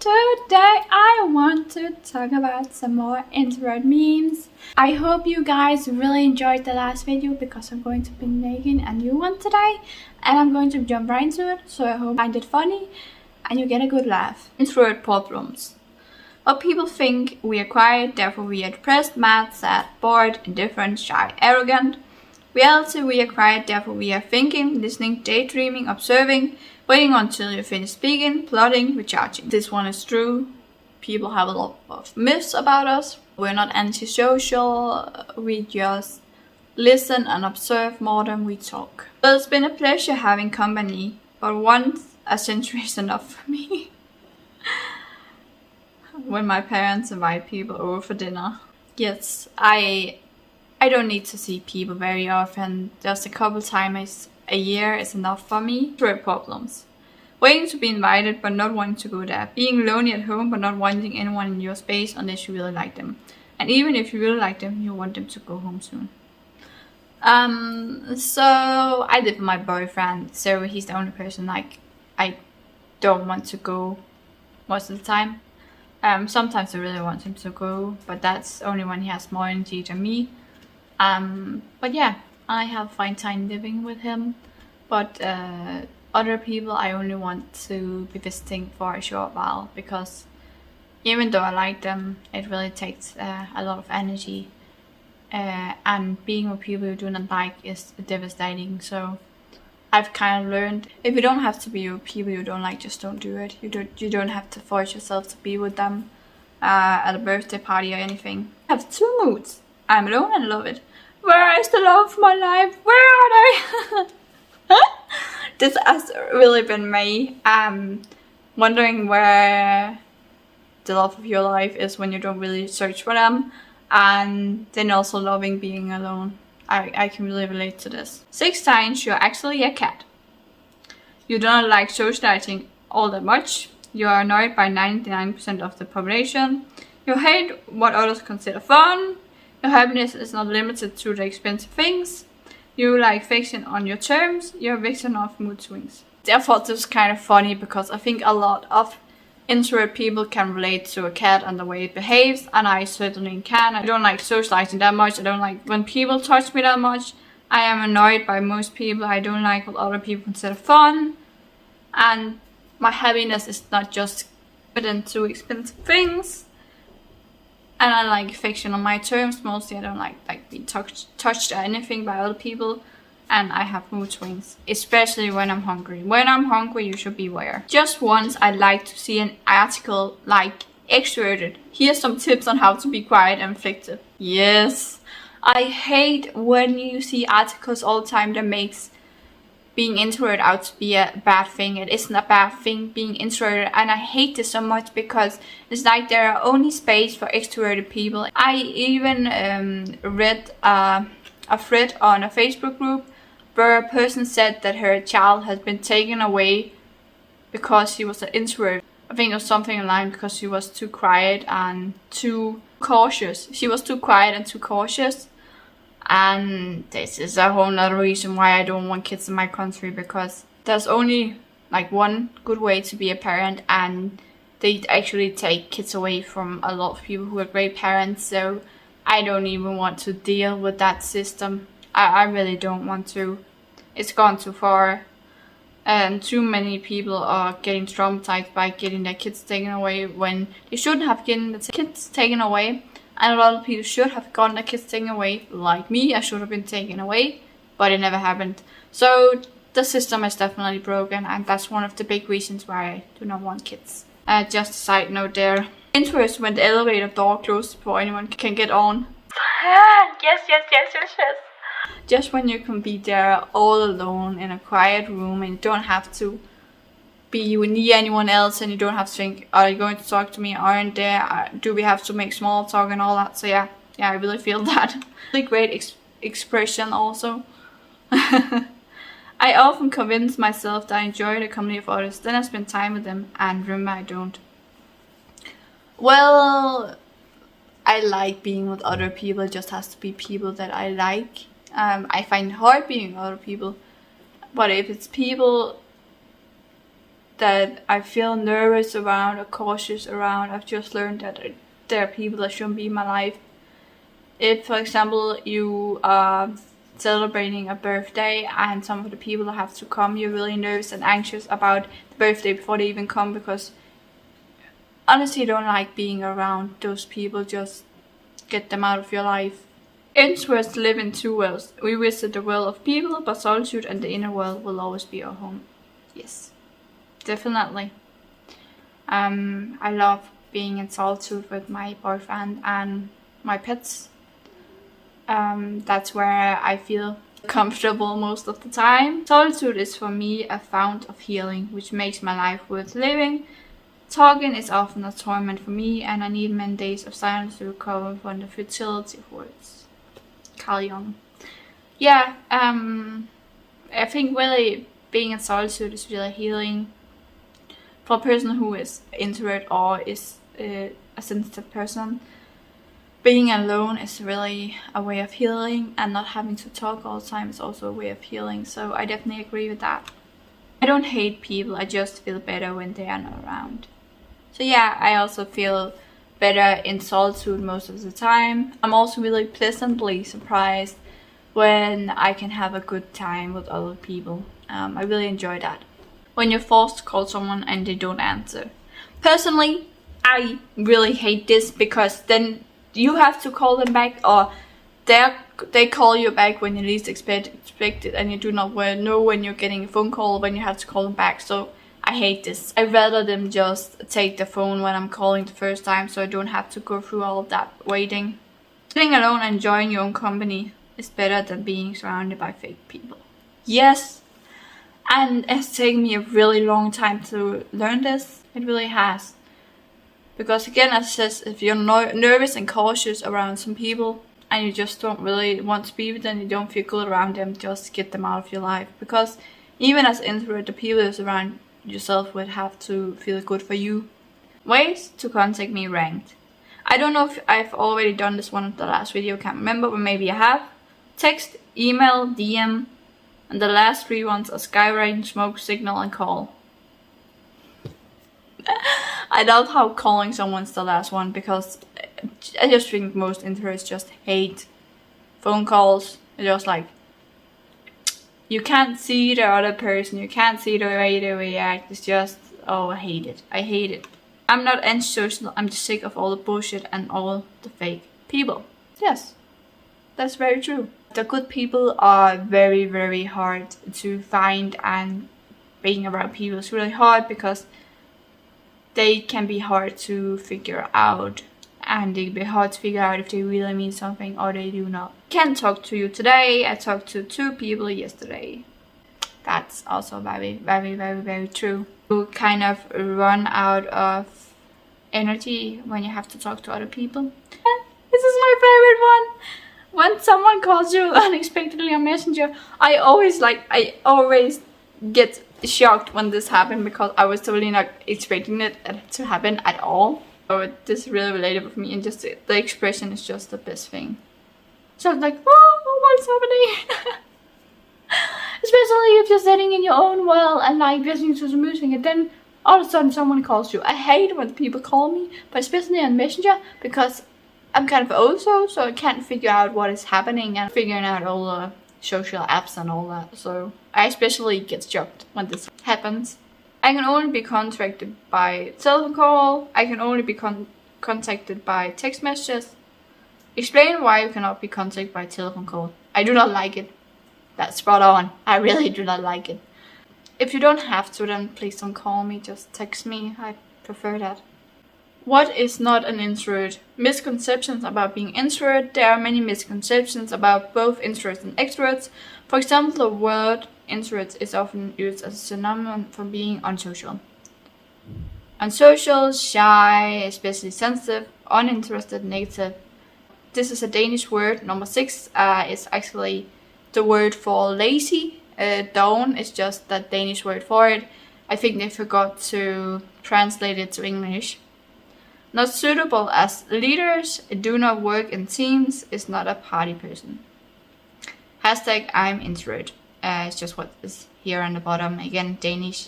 Today I want to talk about some more introvert memes. I hope you guys really enjoyed the last video because I'm going to be making a new one today and I'm going to jump right into it, so I hope you find it funny and you get a good laugh. Introvert problems. Well, people think we are quiet, therefore we are depressed, mad, sad, bored, indifferent, shy, arrogant. Reality, we are quiet, therefore we are thinking, listening, daydreaming, observing, waiting until you finish speaking, plotting, recharging. This one is true. People have a lot of myths about us. We're not antisocial, we just listen and observe more than we talk. Well, it's been a pleasure having company, but once a century is enough for me. When my parents invite people over for dinner. Yes, I don't need to see people very often. Just a couple times a year is enough for me. Introvert problems. Waiting to be invited but not wanting to go there. Being lonely at home but not wanting anyone in your space unless you really like them. And even if you really like them, you want them to go home soon. So I live with my boyfriend, so he's the only person I don't want to go most of the time. Sometimes I really want him to go, but that's only when he has more energy than me. But yeah, I have a fine time living with him. But other people I only want to be visiting for a short while, because even though I like them, it really takes a lot of energy. And being with people you do not like is devastating. So I've kind of learned, if you don't have to be with people you don't like, just don't do it. You don't have to force yourself to be with them at a birthday party or anything. I have two moods. I'm alone and love it. Where is the love of my life? Where are they? This has really been me. Wondering where the love of your life is when you don't really search for them. And then also loving being alone. I can really relate to this. 6 signs you're actually a cat. You do not like socializing all that much. You are annoyed by 99% of the population. You hate what others consider fun. Your happiness is not limited to the expensive things. You like fiction on your terms. You're a victim of mood swings. Therefore, this is kind of funny because I think a lot of introvert people can relate to a cat and the way it behaves, and I certainly can. I don't like socializing that much. I don't like when people touch me that much. I am annoyed by most people. I don't like what other people consider fun. And my happiness is not just within too expensive things. And I like fiction on my terms. Mostly I don't like being touched or anything by other people. And I have mood swings, especially when I'm hungry. When I'm hungry, you should beware. Just once, I'd like to see an article like extroverted. Here's some tips on how to be quiet and reflective. Yes, I hate when you see articles all the time that makes being introverted out to be a bad thing. It isn't a bad thing being introverted, and I hate this so much because it's like there are only space for extroverted people. I even read a thread on a Facebook group where a person said that her child has been taken away because she was an introvert. I think it was something in line because she was too quiet and too cautious. She was too quiet and too cautious. And this is a whole nother reason why I don't want kids in my country, because there's only like one good way to be a parent, and they actually take kids away from a lot of people who are great parents. So I don't even want to deal with that system. I really don't want to. It's gone too far. And too many people are getting traumatized by getting their kids taken away when they shouldn't have gotten the kids taken away. And a lot of people should have gotten their kids taken away. Like me, I should have been taken away, but it never happened. So the system is definitely broken, and that's one of the big reasons why I do not want kids. Just a side note there. Interest when the elevator door closes before anyone can get on. Yes. Just when you can be there all alone in a quiet room and you don't have to be near anyone else, and you don't have to think, are you going to talk to me, aren't there, do we have to make small talk and all that. So yeah, I really feel that. Really great expression also. I often convince myself that I enjoy the company of others, then I spend time with them and remember I don't. Well, I like being with other people. It just has to be people that I like. I find it hard being with other people, but if it's people that I feel nervous around or cautious around, I've just learned that there are people that shouldn't be in my life. If, for example, you are celebrating a birthday and some of the people that have to come, you're really nervous and anxious about the birthday before they even come, because honestly, you don't like being around those people. Just get them out of your life. Introverts live in two worlds. We visit the world of people, but solitude and the inner world will always be our home. Yes, definitely. I love being in solitude with my boyfriend and my pets. That's where I feel comfortable most of the time. Solitude is for me a fount of healing, which makes my life worth living. Talking is often a torment for me, and I need many days of silence to recover from the futility of words. Carl Jung. Yeah, I think really being in solitude is really healing for a person who is introvert or is a sensitive person. Being alone is really a way of healing, and not having to talk all the time is also a way of healing. So I definitely agree with that. I don't hate people, I just feel better when they are not around. So yeah, I also feel better in solitude most of the time. I'm also really pleasantly surprised when I can have a good time with other people. I really enjoy that. When you're forced to call someone and they don't answer. Personally, I really hate this, because then you have to call them back, or they call you back when you least expect it, and you do not know when you're getting a phone call, when you have to call them back. So I hate this. I'd rather them just take the phone when I'm calling the first time, so I don't have to go through all of that waiting. Sitting alone and enjoying your own company is better than being surrounded by fake people. Yes, and it's taken me a really long time to learn this. It really has. Because again, as I said, if you're nervous and cautious around some people, and you just don't really want to be with them, you don't feel good around them, just get them out of your life. Because even as introvert, the people that's around yourself would have to feel good for you. Ways to contact me ranked. I don't know if I've already done this one in the last video, can't remember, but maybe I have. Text, email, DM, and the last three ones are skywriting, smoke, signal, and call. I doubt how calling someone's the last one, because I just think most introverts just hate phone calls. They're just like, you can't see the other person, you can't see the way they react. It's just, oh, I hate it. I hate it. I'm not antisocial, I'm just sick of all the bullshit and all the fake people. Yes, that's very true. The good people are very, very hard to find, and being around people is really hard because they can be hard to figure out. And it can be hard to figure out if they really mean something or they do not. Can't talk to you today. I talked to 2 people yesterday. That's also very, very, very, very true. You kind of run out of energy when you have to talk to other people. This is my favorite one. When someone calls you unexpectedly on Messenger, I always get shocked when this happened, because I was totally not expecting it to happen at all. So this is really relatable for me, and just the expression is just the best thing. So I'm like, oh, what's happening? Especially if you're sitting in your own world and like listening to some music, and then all of a sudden someone calls you. I hate when people call me, but especially on Messenger, because I'm kind of old so I can't figure out what is happening and figuring out all the social apps and all that. So I especially get shocked when this happens. I can only be contacted by telephone call. I can only be contacted by text messages. Explain why you cannot be contacted by telephone call. I do not like it. That's spot on. I really do not like it. If you don't have to, then please don't call me. Just text me. I prefer that. What is not an introvert? Misconceptions about being introvert. There are many misconceptions about both introverts and extroverts. For example, the word introvert is often used as a synonym for being unsocial. Unsocial, shy, especially sensitive, uninterested, negative. This is a Danish word. Number 6 is actually the word for lazy. Doven is just the Danish word for it. I think they forgot to translate it to English. Not suitable as leaders, do not work in teams, is not a party person. Hashtag I'm introvert. It's just what is here on the bottom. Again, Danish.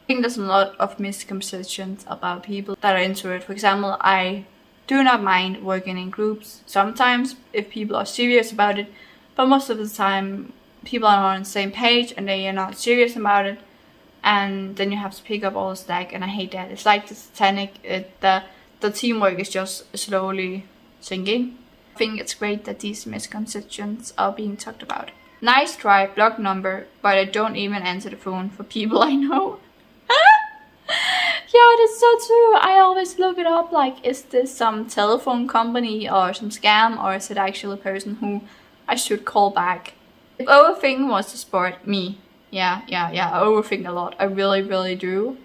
I think there's a lot of misconceptions about people that are introvert. For example, I do not mind working in groups sometimes if people are serious about it, but most of the time people are not on the same page and they are not serious about it, and then you have to pick up all the slack, and I hate that. It's like the Titanic, the teamwork is just slowly sinking. I think it's great that these misconceptions are being talked about. Nice try, block number, but I don't even answer the phone for people I know. Yeah, that's so true. I always look it up, like, is this some telephone company or some scam, or is it actually a person who I should call back? If overthinking was the sport, me. Yeah, I overthink a lot. I really do.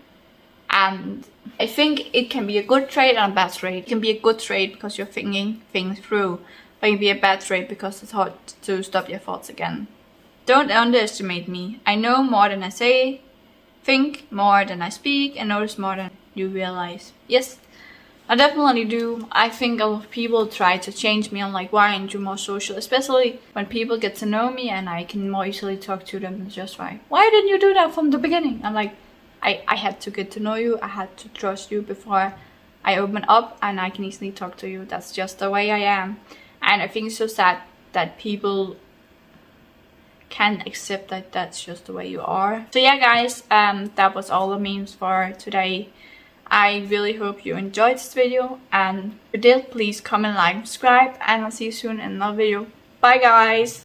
And I think it can be a good trait and a bad trait. It can be a good trait because you're thinking things through, but it can be a bad trait because it's hard to stop your thoughts again. Don't underestimate me. I know more than I say, think more than I speak, and notice more than you realize. Yes, I definitely do. I think a lot of people try to change me. I'm like, why aren't you more social? Especially when people get to know me and I can more easily talk to them. It's just like, why didn't you do that from the beginning? I'm like, I had to get to know you. I had to trust you before I open up, and I can easily talk to you. That's just the way I am. And I think it's so sad that people can't accept that that's just the way you are. So yeah, guys, that was all the memes for today. I really hope you enjoyed this video, and if you did, please comment, like, subscribe, and I'll see you soon in another video. Bye guys!